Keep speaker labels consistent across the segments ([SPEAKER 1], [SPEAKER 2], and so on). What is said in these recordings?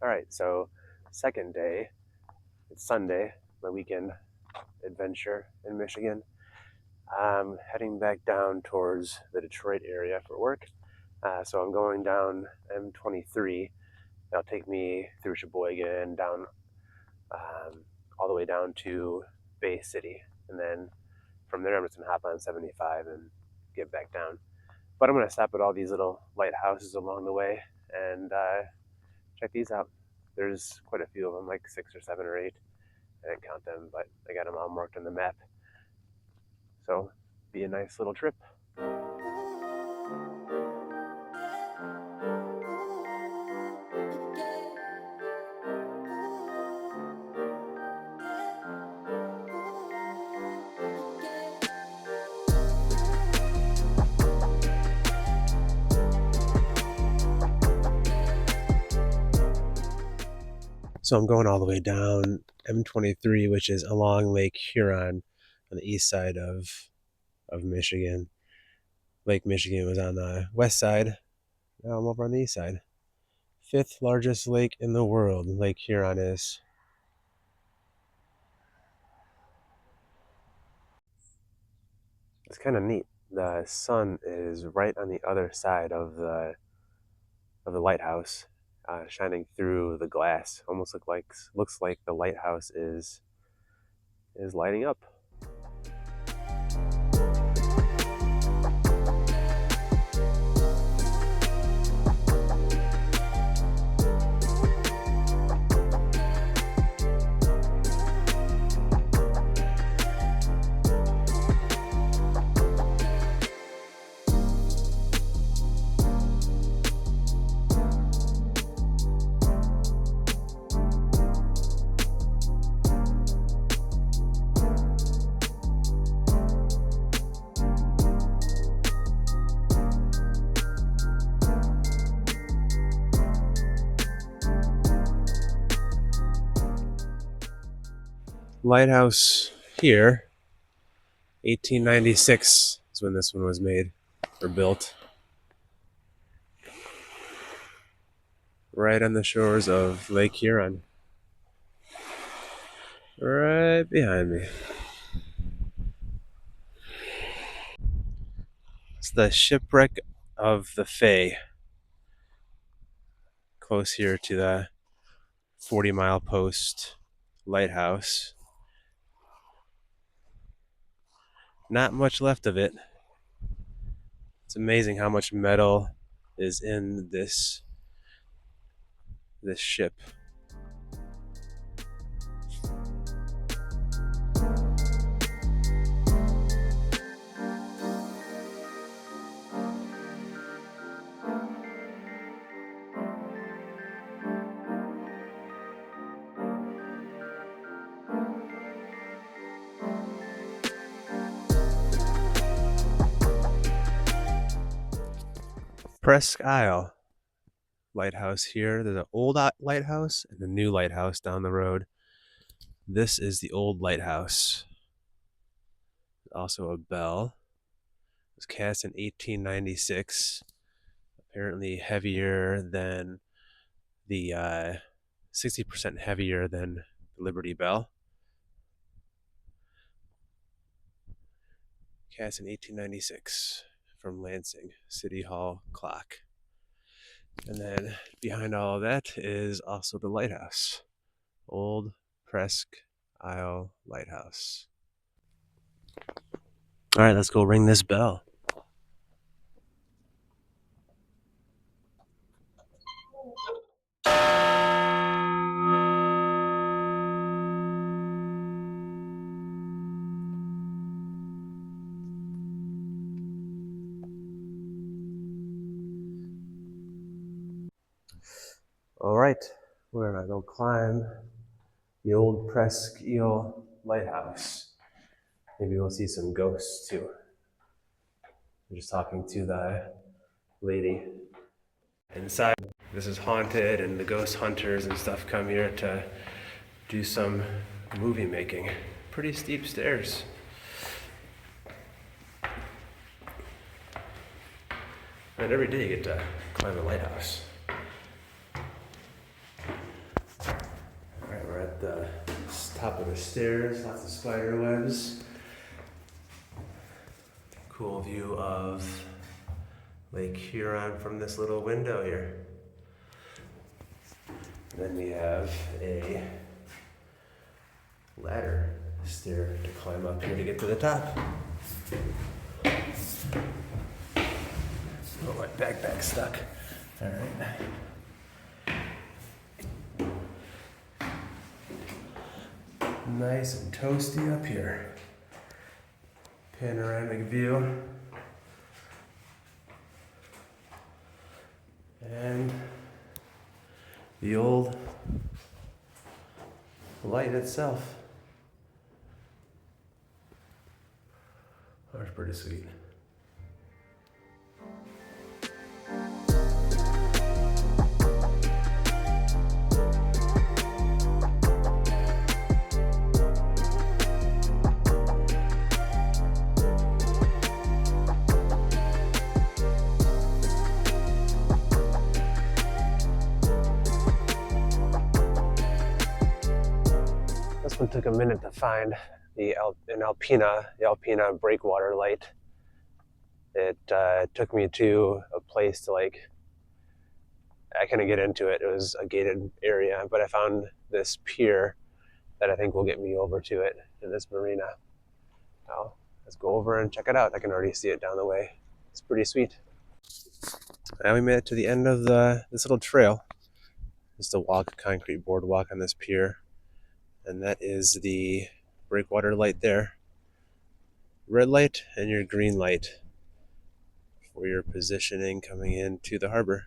[SPEAKER 1] All right, so second day, it's Sunday, my weekend adventure in Michigan. I'm heading back down towards the Detroit area for work. So I'm going down M23. That'll take me through Sheboygan, down all the way down to Bay City. And then from there, I'm just going to hop on 75 and get back down. But I'm going to stop at all these little lighthouses along the way and check these out. There's quite a few of them, like 6 or 7 or 8. I didn't count them, but I got them all marked on the map. So, be a nice little trip. So I'm going all the way down M23, which is along Lake Huron on the east side of Michigan. Lake Michigan was on the west side. Now I'm over on the east side. 5th largest lake in the world, Lake Huron is. It's kind of neat. The sun is right on the other side of the lighthouse, shining through the glass. Almost looks like the lighthouse is lighting up. Lighthouse here, 1896 is when this one was made or built. Right on the shores of Lake Huron. Right behind me. It's the Shipwreck of the Fae. Close here to the 40-mile post lighthouse. Not much left of it. It's amazing how much metal is in this ship. Presque Isle Lighthouse here. There's an old lighthouse and a new lighthouse down the road. This is the old lighthouse. Also a bell. It was cast in 1896. Apparently heavier than the 60% heavier than the Liberty Bell. Cast in 1896 from Lansing City Hall clock. And then behind all of that is also the lighthouse. Old Presque Isle Lighthouse. All right, let's go ring this bell. All right, we're gonna go climb the old Presque Isle Lighthouse. Maybe we'll see some ghosts too. I'm just talking to the lady inside. This is haunted, and the ghost hunters and stuff come here to do some movie making. Pretty steep stairs. And every day you get to climb a lighthouse. at the top of the stairs, lots of spider webs. Cool view of Lake Huron from this little window here. And then we have a ladder stair to climb up here to get to the top. Oh, my backpack's stuck. All right. Nice and toasty up here. Panoramic view. And the old light itself. That was pretty sweet. This one took a minute to find. The Alpina breakwater light. It took me to a place to I couldn't get into it. It was a gated area, but I found this pier that I think will get me over to it in this marina. Now, let's go over and check it out. I can already see it down the way. It's pretty sweet. Now we made it to the end of this little trail. Just a concrete boardwalk on this pier. And that is the breakwater light there. Red light and your green light for your positioning coming into the harbor.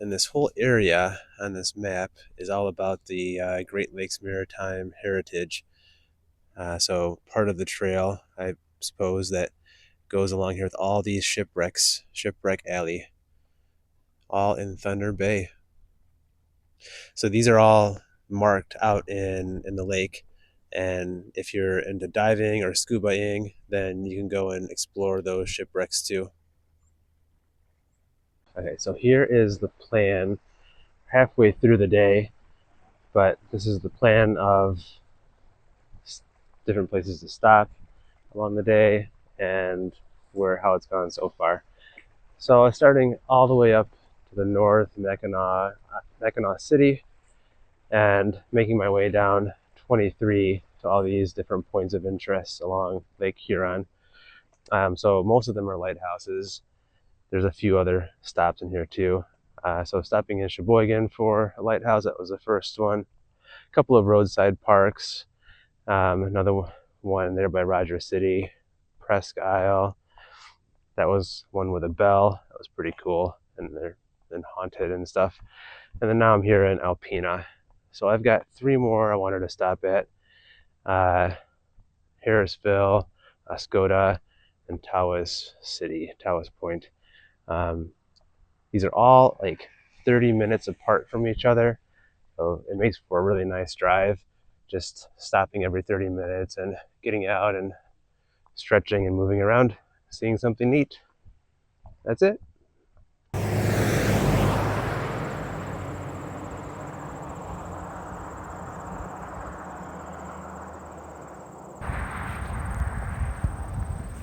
[SPEAKER 1] And this whole area on this map is all about the Great Lakes Maritime Heritage. So part of the trail, I suppose, that goes along here with all these shipwrecks, Shipwreck Alley, all in Thunder Bay. So these are all marked out in the lake. And if you're into diving or scubaing, then you can go and explore those shipwrecks too. Okay, so here is the plan halfway through the day, but this is the plan of different places to stop along the day and how it's gone so far. So starting all the way up to the north, Mackinac City, and making my way down 23 to all these different points of interest along Lake Huron. So most of them are lighthouses. There's a few other stops in here too. So stopping in Cheboygan for a lighthouse, that was the first one. A couple of roadside parks. Another one there by Rogers City, Presque Isle. That was one with a bell. That was pretty cool, and they're haunted and stuff. And then now I'm here in Alpina. So I've got 3 more I wanted to stop at. Harrisville, Oscoda, and Tawas Point. These are all 30 minutes apart from each other. So it makes for a really nice drive, just stopping every 30 minutes and getting out and stretching and moving around, seeing something neat. That's it.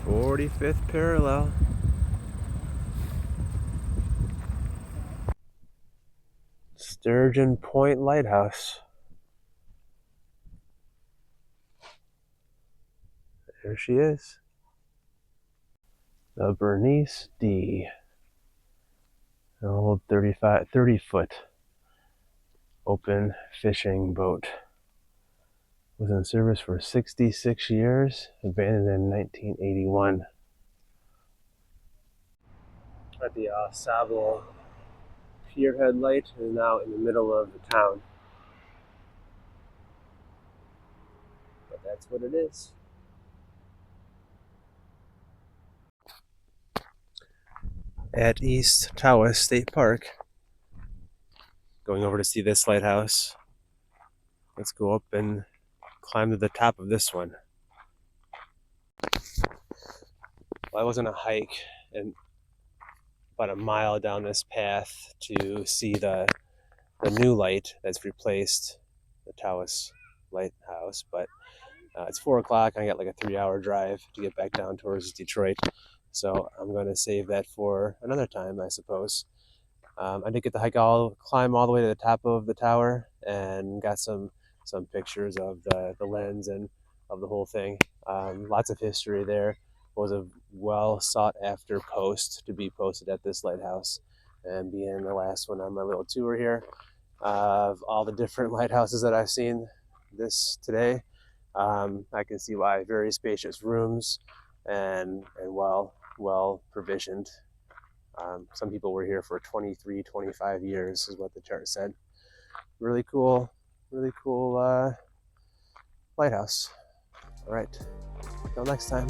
[SPEAKER 1] "45th parallel." Cheboygan Point Lighthouse. There she is. The Bernice D. An old 30-foot open fishing boat. Was in service for 66 years, abandoned in 1981. At the Sable Pierhead Light is now in the middle of the town. But that's what it is. At East Tawas State Park, going over to see this lighthouse. Let's go up and climb to the top of this one. Well, I was on a hike and about a mile down this path to see the new light that's replaced the Tawas Lighthouse, but it's 4 o'clock. I got like a 3-hour drive to get back down towards Detroit, so I'm going to save that for another time, I suppose. I did get to climb all the way to the top of the tower, and got some pictures of the lens and of the whole thing. Lots of history there. It was a well sought after post to be posted at this lighthouse, and being the last one on my little tour here of all the different lighthouses that I've seen today, I can see why. Very spacious rooms, and well provisioned. Some people were here for 23, 25 years is what the chart said. Really cool lighthouse. All right, until next time.